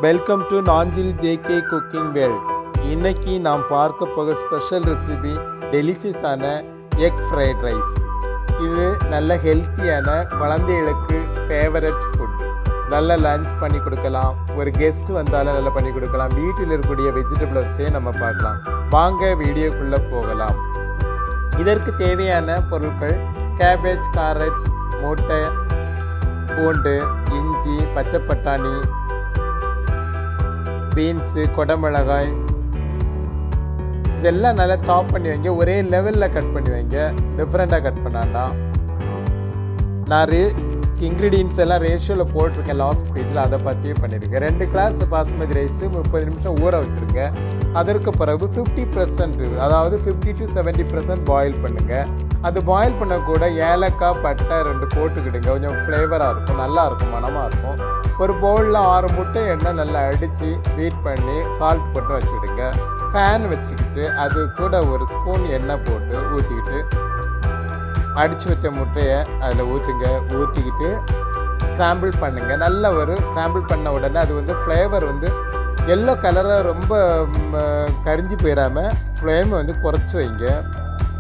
Welcome to Nanjil JK cooking world. இன்னைக்கு நாம் பார்க்க போக ஸ்பெஷல் ரெசிபி டெலிஷியஸான எக் ஃப்ரைட் ரைஸ். இது நல்ல ஹெல்த்தியான குழந்தைகளுக்கு ஃபேவரட் ஃபுட். நல்ல லஞ்ச் பண்ணி கொடுக்கலாம், ஒரு கெஸ்ட் வந்தாலும் நல்லா பண்ணி கொடுக்கலாம். வீட்டில் இருக்கக்கூடிய வெஜிடபிள்ஸே நம்ம பார்க்கலாம். வாங்க வீடியோக்குள்ளே போகலாம். இதற்கு தேவையான பொருட்கள் கேபேஜ், கேரட், முட்டை, பூண்டு, இஞ்சி, பச்சை பட்டாணி, பீன்ஸு, கொடமிளகாய், இதெல்லாம் நல்லா சாப் பண்ணி வைங்க. ஒரே லெவலில் கட் பண்ணி வைங்க, டிஃப்ரெண்ட்டாக கட் பண்ணாண்டாம். நான் இன்க்ரீடியன்ஸ் எல்லாம் ரேஷியோவில் போட்டிருக்கேன் லாஸ்ட் பேஜில், அதை பற்றியே பண்ணியிருக்கேன். 2 கிளாஸ் பாஸ்மதி ரைஸு 30 நிமிஷம் ஊற வச்சுருங்க. அதற்கு பிறகு 50%, அதாவது 50 to 70% பாயில் பண்ணுங்கள். அது பாயில் பண்ண கூட ஏலக்காய், பட்டை 2 போட்டுக்கிடுங்க. கொஞ்சம் ஃப்ளேவராக இருக்கும், நல்லாயிருக்கும், மனமாக இருக்கும். ஒரு பவுலில் 6 முட்டை எண்ணெய் நல்லா அடித்து பீட் பண்ணி சால்ட் போட்டு வச்சுக்கிடுங்க. ஃபேன் வச்சுக்கிட்டு அது கூட ஒரு ஸ்பூன் எண்ணெய் போட்டு ஊற்றிக்கிட்டு அடித்து வச்ச முட்டையை அதில் ஊற்றிக்கிட்டு ஸ்க்ராம்பிள் பண்ணுங்கள். நல்ல ஒரு ஸ்க்ராம்பிள் பண்ண உடனே அது ஃப்ளேவர் எல்லோ கலராக ரொம்ப கரிஞ்சு போயிடாமல் ஃப்ளேமை குறைச்சி வைங்க.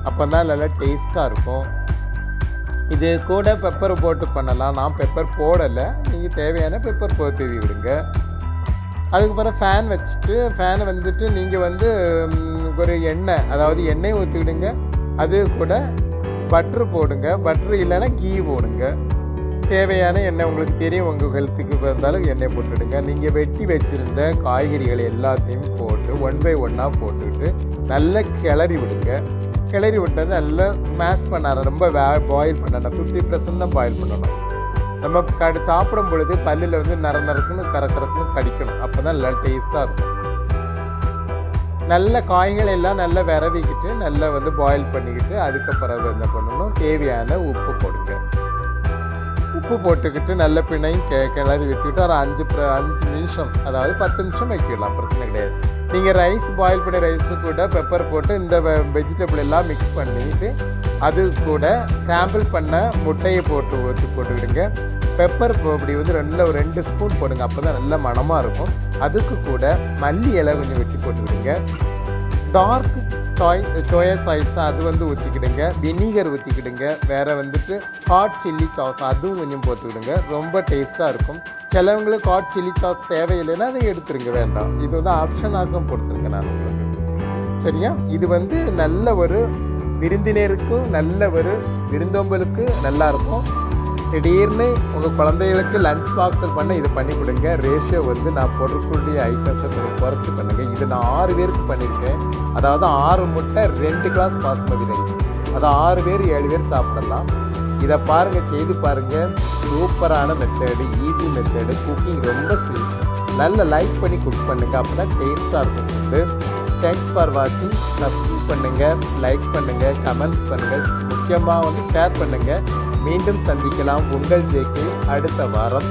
அப்போ தான் நல்லா டேஸ்ட்டாக இருக்கும். இது கூட பெப்பர் போட்டு பண்ணலாம். நான் பெப்பர் போடலை, நீங்கள் தேவையான பெப்பர் போட்டு விடுங்க. அதுக்கப்புறம் ஃபேன் வச்சுட்டு ஃபேனை நீங்கள் ஒரு எண்ணெய், அதாவது எண்ணெய் ஊற்றிக்கிடுங்க. அது கூட பட்ரு போடுங்க. பட்ரு இல்லைன்னா கீ போடுங்க. தேவையான எண்ணெய் உங்களுக்கு தெரியும், உங்கள் ஹெல்த்துக்கு இருந்தாலும் எண்ணெய் போட்டுவிடுங்க. நீங்கள் வெட்டி வச்சுருந்த காய்கறிகள் எல்லாத்தையும் போட்டு 1 by 1 போட்டுக்கிட்டு நல்லா கிளறி விடுங்க. கிளறி விட்டது நல்லா ஸ்மாஷ் பண்ணார, ரொம்ப பாயில் பண்ணணும். 50% தான் பாயில் பண்ணணும். நம்ம சாப்பிடும் பொழுது பல்லில் நரக்குன்னு கறக்குன்னு கடிக்கணும். அப்போ தான் நல்லா டேஸ்ட்டாக இருக்கும். நல்ல காய்கள் எல்லாம் நல்லா விரவிக்கிட்டு நல்லா பாயில் பண்ணிக்கிட்டு அதுக்கு பிறகு என்ன பண்ணணும், தேவையான உப்பு போடுங்க. உப்பு போட்டுக்கிட்டு நல்ல பிணையும் கிளறி விட்டுக்கிட்டு ஒரு 5 நிமிஷம், அதாவது 10 நிமிஷம் வைக்கலாம், பிரச்சனை கிடையாது. நீங்கள் ரைஸ் பாயில் பண்ணி ரைஸு கூட பெப்பர் போட்டு இந்த வெஜிடபிள் எல்லாம் மிக்ஸ் பண்ணிவிட்டு அது கூட சாம்பிள் பண்ண முட்டையை போட்டுக்கிடுங்க. பெப்பர் இப்படி 2 ஸ்பூன் போடுங்க. அப்போ தான் நல்ல மணமாக இருக்கும். அதுக்கு கூட மல்லி இலை கொஞ்சம் வெட்டி போட்டுக்கிடுங்க. டார்க் சோயா சாஸ் அது ஊற்றிக்கிடுங்க. வினிகர் ஊற்றிக்கிடுங்க. வேறு ஹாட் சில்லி சாஸ் அதுவும் கொஞ்சம் போட்டுக்கிடுங்க. ரொம்ப டேஸ்ட்டாக இருக்கும். சிலவங்களுக்கு ஹாட் சில்லி சாஸ் தேவையில்லைன்னா அதை எடுத்துருங்க, வேண்டாம். இது ஆப்ஷனாக கொடுத்துருங்க நான் உங்களுக்கு. சரியா? இது நல்ல ஒரு விருந்தினருக்கும் நல்ல ஒரு விருந்தோம்பலுக்கு நல்லாயிருக்கும். திடீர்னு உங்கள் குழந்தைகளுக்கு லஞ்ச் பாக்ஸில் பண்ண இது பண்ணி கொடுங்க. ரேஷியோ நான் போடக்கூடிய ஐட்டம்ஸை கொஞ்சம் குறைச்சி பண்ணுங்கள். இது நான் 6 பேருக்கு பண்ணியிருக்கேன். அதாவது 6 முட்டை 2 கிளாஸ் பாஸ்மதி ரைஸ். அது 6 பேர் 7 பேர் சாப்பிடலாம். இதை பாருங்கள், செய்து பாருங்கள். சூப்பரான மெத்தடு, ஈஸி மெத்தடு, குக்கிங் ரொம்ப நல்ல லைக் பண்ணி குக் பண்ணுங்கள். அப்போ தான் டேஸ்ட்டாக இருக்கும். தேங்க்ஸ் ஃபார் வாட்சிங். சப்ஸ்கிரைப் பண்ணுங்கள், லைக் பண்ணுங்கள், கமெண்ட்ஸ் பண்ணுங்கள், முக்கியமாக ஷேர் பண்ணுங்கள். மீண்டும் சந்திக்கலாம். உங்கள் ஜேகே அடுத்த வாரம்.